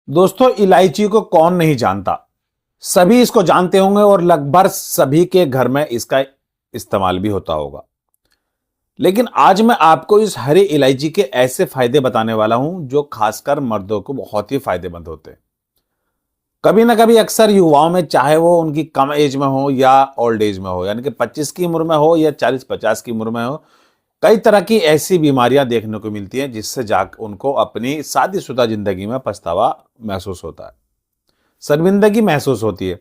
दोस्तों, इलायची को कौन नहीं जानता। सभी इसको जानते होंगे और लगभग सभी के घर में इसका इस्तेमाल भी होता होगा। लेकिन आज मैं आपको इस हरी इलायची के ऐसे फायदे बताने वाला हूं जो खासकर मर्दों को बहुत ही फायदेमंद होते हैं। कभी ना कभी अक्सर युवाओं में, चाहे वो उनकी कम एज में हो या ओल्ड एज में हो, यानी कि 25 की उम्र में हो या 40-50 की उम्र में हो, कई तरह की ऐसी बीमारियां देखने को मिलती हैं जिससे जाकर उनको अपनी शादीशुदा जिंदगी में पछतावा महसूस होता है, शर्मिंदगी महसूस होती है।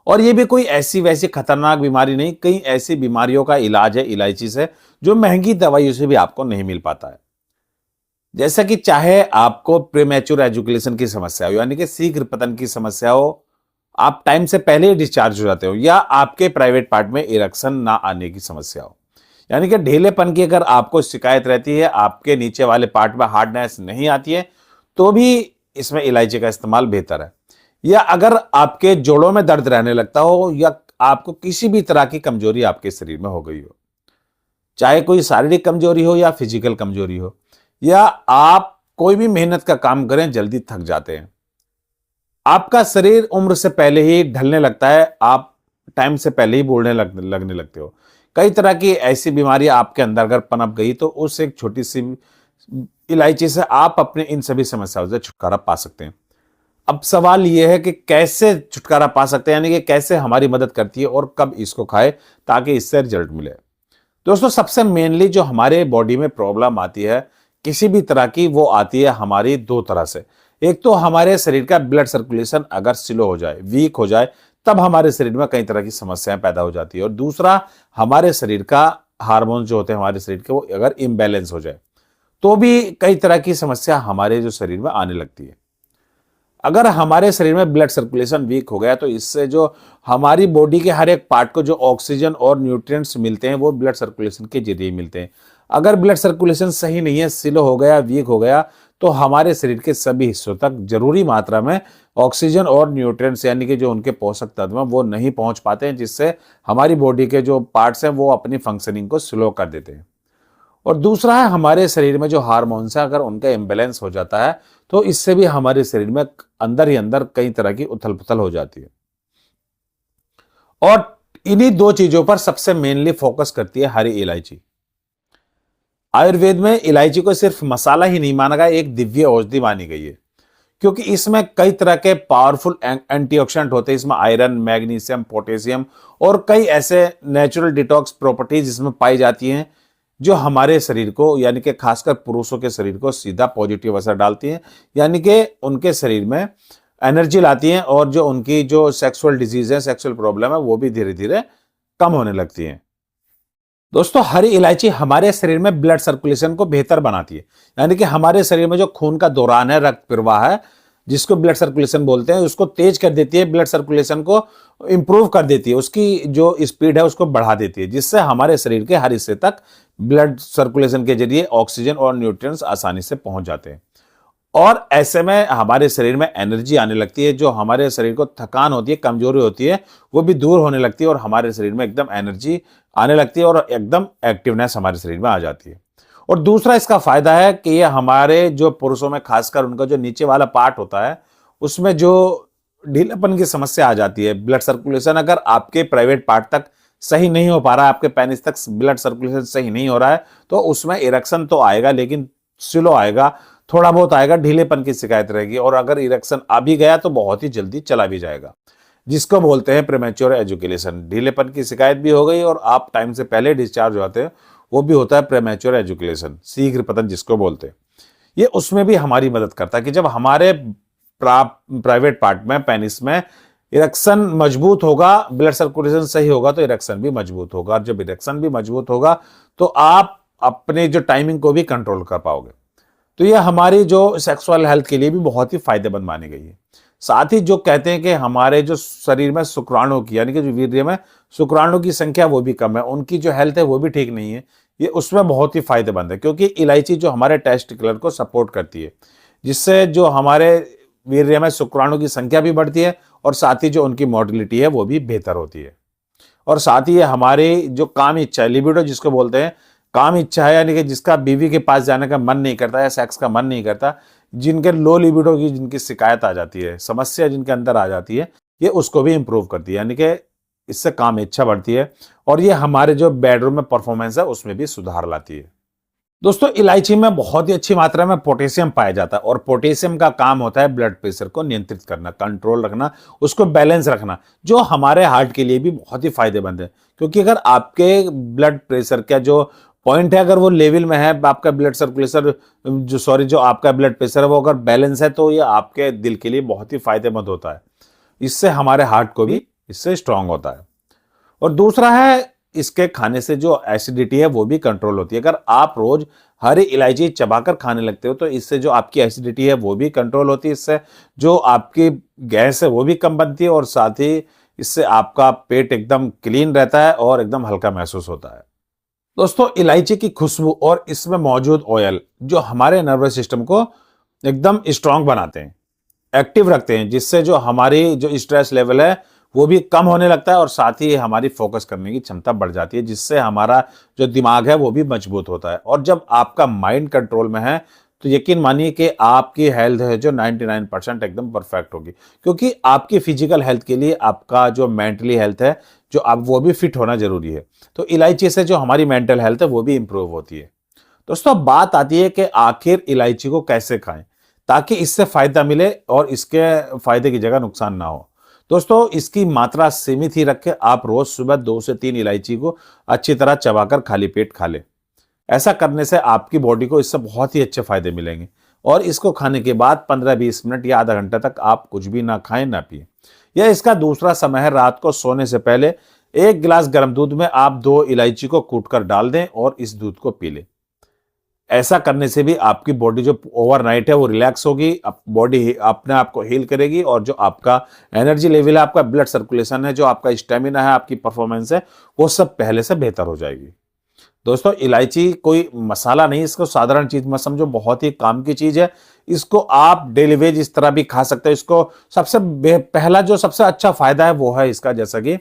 और ये भी कोई ऐसी वैसी खतरनाक बीमारी नहीं, कई ऐसी बीमारियों का इलाज है इलायची से जो महंगी दवाइयों से भी आपको नहीं मिल पाता है। जैसा कि चाहे आपको प्रीमैच्योर एजुकेशन की समस्या हो, यानी कि शीघ्र पतन की समस्या हो, आप टाइम से पहले ही डिस्चार्ज हो जाते हो, या आपके प्राइवेट पार्ट में इरेक्शन ना आने की समस्या हो, यानी कि ढीलेपन की अगर आपको शिकायत रहती है, आपके नीचे वाले पार्ट में हार्डनेस नहीं आती है, तो भी इसमें इलायची का इस्तेमाल बेहतर है। या अगर आपके जोड़ों में दर्द रहने लगता हो, या आपको किसी भी तरह की कमजोरी आपके शरीर में हो गई हो, चाहे कोई शारीरिक कमजोरी हो या फिजिकल कमजोरी हो, या आप कोई भी मेहनत का काम करें जल्दी थक जाते हैं, आपका शरीर उम्र से पहले ही ढलने लगता है, आप टाइम से पहले ही बूढ़ने लगने लगते हो, कई तरह की ऐसी बीमारियां आपके अंदर अगर पनप गई, तो उस एक छोटी सी इलायची से आप अपने इन सभी समस्याओं से छुटकारा पा सकते हैं। अब सवाल यह है कि कैसे छुटकारा पा सकते हैं, यानी कि कैसे हमारी मदद करती है और कब इसको खाए ताकि इससे रिजल्ट मिले। दोस्तों, सबसे मेनली जो हमारे बॉडी में प्रॉब्लम आती है किसी भी तरह की, वो आती है हमारी दो तरह से। एक तो हमारे शरीर का ब्लड सर्कुलेशन अगर स्लो हो जाए, वीक हो जाए, तब हमारे शरीर में कई तरह की समस्याएं पैदा हो जाती है। और दूसरा, हमारे शरीर का हार्मोन जो होते हैं हमारे शरीर के, वो अगर इम्बैलेंस हो जाए, तो भी कई तरह की समस्या हमारे जो शरीर में आने लगती है। अगर हमारे शरीर में ब्लड सर्कुलेशन वीक हो गया, तो इससे जो हमारी बॉडी के हर एक पार्ट को जो ऑक्सीजन और न्यूट्रिएंट्स मिलते हैं, वो ब्लड सर्कुलेशन के जरिए मिलते हैं। अगर ब्लड सर्कुलेशन सही नहीं है, स्लो हो गया, वीक हो गया, तो हमारे शरीर के सभी हिस्सों तक जरूरी मात्रा में ऑक्सीजन और न्यूट्रिएंट्स, यानी कि जो उनके पोषक तत्व हैं, वो नहीं पहुंच पाते हैं, जिससे हमारी बॉडी के जो पार्ट्स हैं वो अपनी फंक्शनिंग को स्लो कर देते हैं। और दूसरा है, हमारे शरीर में जो हार्मोन्स है, अगर उनका इम्बैलेंस हो जाता है, तो इससे भी हमारे शरीर में अंदर ही अंदर कई तरह की उथल पुथल हो जाती है। और इन्हीं दो चीजों पर सबसे मेनली फोकस करती है हरी इलायची। आयुर्वेद में इलायची को सिर्फ मसाला ही नहीं माना गया, एक दिव्य औषधि मानी गई है, क्योंकि इसमें कई तरह के पावरफुल एंटीऑक्सीडेंट होते हैं। इसमें आयरन, मैग्नीशियम, पोटेशियम और कई ऐसे नेचुरल डिटॉक्स प्रॉपर्टीज इसमें पाई जाती हैं, जो हमारे शरीर को, यानी कि खासकर पुरुषों के शरीर को सीधा पॉजिटिव असर डालती हैं, यानी कि उनके शरीर में एनर्जी लाती हैं, और जो उनकी जो सेक्सुअल डिजीज है, सेक्सुअल प्रॉब्लम है, वो भी धीरे धीरे कम होने लगती हैं। दोस्तों, हरी इलायची हमारे शरीर में ब्लड सर्कुलेशन को बेहतर बनाती है, यानी कि हमारे शरीर में जो खून का दौरान है, रक्त प्रवाह है, जिसको ब्लड सर्कुलेशन बोलते हैं, उसको तेज कर देती है, ब्लड सर्कुलेशन को इंप्रूव कर देती है, उसकी जो स्पीड है उसको बढ़ा देती है, जिससे हमारे शरीर के हर हिस्से तक ब्लड सर्कुलेशन के जरिए ऑक्सीजन और न्यूट्रिएंट्स आसानी से पहुंच जाते हैं। और ऐसे में हमारे शरीर में एनर्जी आने लगती है, जो हमारे शरीर को थकान होती है, कमजोरी होती है, वो भी दूर होने लगती है, और हमारे शरीर में एकदम एनर्जी आने लगती है, और एकदम एक्टिवनेस हमारे शरीर में आ जाती है। और दूसरा इसका फायदा है कि ये हमारे जो पुरुषों में, खासकर उनका जो नीचे वाला पार्ट होता है, उसमें जो ढीलापन की समस्या आ जाती है, ब्लड सर्कुलेशन अगर आपके प्राइवेट पार्ट तक सही नहीं हो पा रहा है, आपके पेनिस तक ब्लड सर्कुलेशन सही नहीं हो रहा है, तो उसमें इरेक्शन तो आएगा, लेकिन स्लो आएगा, थोड़ा बहुत आएगा, ढीलेपन की शिकायत रहेगी। और अगर इरेक्शन आ भी गया तो बहुत ही जल्दी चला भी जाएगा, जिसको बोलते हैं प्रीमैच्योर एजुकेशन। ढीलेपन की शिकायत भी हो गई और आप टाइम से पहले डिस्चार्ज हो जाते हैं, वो भी होता है प्रीमैच्योर एजुकेशन, शीघ्र पतन जिसको बोलते हैं। ये उसमें भी हमारी मदद करता है कि जब हमारे प्राइवेट पार्ट में, पेनिस में इरेक्शन मजबूत होगा, ब्लड सर्कुलेशन सही होगा, तो इरेक्शन भी मजबूत होगा। और जब इरेक्शन भी मजबूत होगा, तो आप अपने जो टाइमिंग को भी कंट्रोल कर पाओगे। तो यह हमारी जो सेक्सुअल हेल्थ के लिए भी बहुत ही फायदेमंद मानी गई है। साथ ही जो कहते हैं कि हमारे जो शरीर में शुक्राणु की, यानी कि जो वीर्य में शुक्राणु की संख्या वो भी कम है, उनकी जो हेल्थ है वो भी ठीक नहीं है, ये उसमें बहुत ही फायदेमंद है, क्योंकि इलायची जो हमारे टेस्टिकुलर को सपोर्ट करती है, जिससे जो हमारे वीर्य में शुक्राणु की संख्या भी बढ़ती है, और साथ ही जो उनकी मोटिलिटी है वो भी बेहतर होती है। और साथ ही हमारी जो काम इच्छा है, लिबिडो जिसको बोलते हैं, काम इच्छा है, यानी कि जिसका बीवी के पास जाने का मन नहीं करता या सेक्स का मन नहीं करता, जिनके लो लिबिडो की जिनकी शिकायत आ जाती है, समस्या जिनके अंदर आ जाती है, ये उसको भी इंप्रूव करती है, यानी कि इससे काम इच्छा बढ़ती है और ये हमारे जो बेडरूम में परफॉर्मेंस है उसमें भी सुधार लाती है। दोस्तों, इलायची में बहुत ही अच्छी मात्रा में पोटेशियम पाया जाता है और पोटेशियम का काम होता है ब्लड प्रेशर को नियंत्रित करना, कंट्रोल रखना, उसको बैलेंस रखना, जो हमारे हार्ट के लिए भी बहुत ही फायदेमंद है। क्योंकि अगर आपके ब्लड प्रेशर का जो पॉइंट है, अगर वो लेवल में है, आपका ब्लड सर्कुलेशन जो आपका ब्लड प्रेशर है वो अगर बैलेंस है, तो ये आपके दिल के लिए बहुत ही फायदेमंद होता है। इससे हमारे हार्ट को भी इससे स्ट्रांग होता है। और दूसरा है, इसके खाने से जो एसिडिटी है वो भी कंट्रोल होती है। अगर आप रोज हरी इलायची चबाकर खाने लगते हो तो इससे जो आपकी एसिडिटी है वो भी कंट्रोल होती है, इससे जो आपकी गैस है वो भी कम बनती है और साथ ही इससे आपका पेट एकदम क्लीन रहता है और एकदम हल्का महसूस होता है। दोस्तों, इलायची की खुशबू और इसमें मौजूद ऑयल जो हमारे नर्वस सिस्टम को एकदम स्ट्रांग बनाते हैं, एक्टिव रखते हैं, जिससे जो हमारी जो स्ट्रेस लेवल है वो भी कम होने लगता है और साथ ही हमारी फोकस करने की क्षमता बढ़ जाती है, जिससे हमारा जो दिमाग है वो भी मजबूत होता है। और जब आपका माइंड कंट्रोल में है तो यकीन मानिए कि आपकी हेल्थ है जो 99% एकदम परफेक्ट होगी। क्योंकि आपकी फिजिकल हेल्थ के लिए आपका जो मेंटली हेल्थ है जो आप वो भी फिट होना जरूरी है। तो इलायची से जो हमारी मेंटल हेल्थ है वो भी इंप्रूव होती है। दोस्तों, बात आती है कि आखिर इलायची को कैसे खाएं ताकि इससे फायदा मिले और इसके फायदे की जगह नुकसान ना हो। दोस्तों, इसकी मात्रा सीमित ही रखें। आप रोज सुबह 2 से 3 इलायची को अच्छी तरह चबाकर खाली पेट खा लें। ऐसा करने से आपकी बॉडी को इससे बहुत ही अच्छे फायदे मिलेंगे। और इसको खाने के बाद 15-20 मिनट या आधा घंटा तक आप कुछ भी ना खाएं ना पिए। यह इसका दूसरा समय है। रात को सोने से पहले 1 गिलास गर्म दूध में आप 2 इलायची को कूटकर डाल दें और इस दूध को पी लें। ऐसा करने से भी आपकी बॉडी जो ओवरनाइट है वो रिलैक्स होगी, बॉडी अपने आप को हील करेगी और जो आपका एनर्जी लेवल है, आपका ब्लड सर्कुलेशन है, जो आपका स्टेमिना है, आपकी परफॉर्मेंस है, वो सब पहले से बेहतर हो जाएगी। दोस्तों, इलायची कोई मसाला नहीं, इसको साधारण चीज मत समझो, बहुत ही काम की चीज है। इसको आप डेली वेज इस तरह भी खा सकते हो। इसको सबसे पहला जो सबसे अच्छा फायदा है वो है इसका, जैसा कि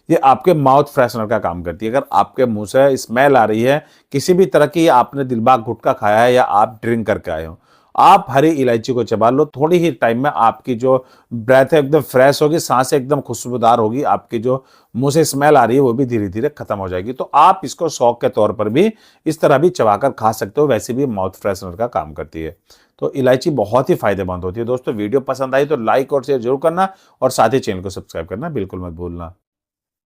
ये आपके माउथ फ्रेशनर का काम करती है। अगर आपके मुंह से स्मेल आ रही है किसी भी तरह की, आपने दिलबाग गुटखा खाया है या आप ड्रिंक करके आए हो, आप हरी इलायची को चबा लो, थोड़ी ही टाइम में आपकी जो ब्रेथ है एकदम फ्रेश होगी, सांसें एकदम खुशबूदार होगी, आपकी जो मुंह से स्मेल आ रही है वो भी धीरे धीरे खत्म हो जाएगी। तो आप इसको शौक के तौर पर भी इस तरह भी चबाकर खा सकते हो, वैसे भी माउथ फ्रेशनर का काम करती है। तो इलायची बहुत ही फायदेमंद होती है। दोस्तों, वीडियो पसंद आई तो लाइक और शेयर जरूर करना और साथ ही चैनल को सब्सक्राइब करना बिल्कुल मत भूलना।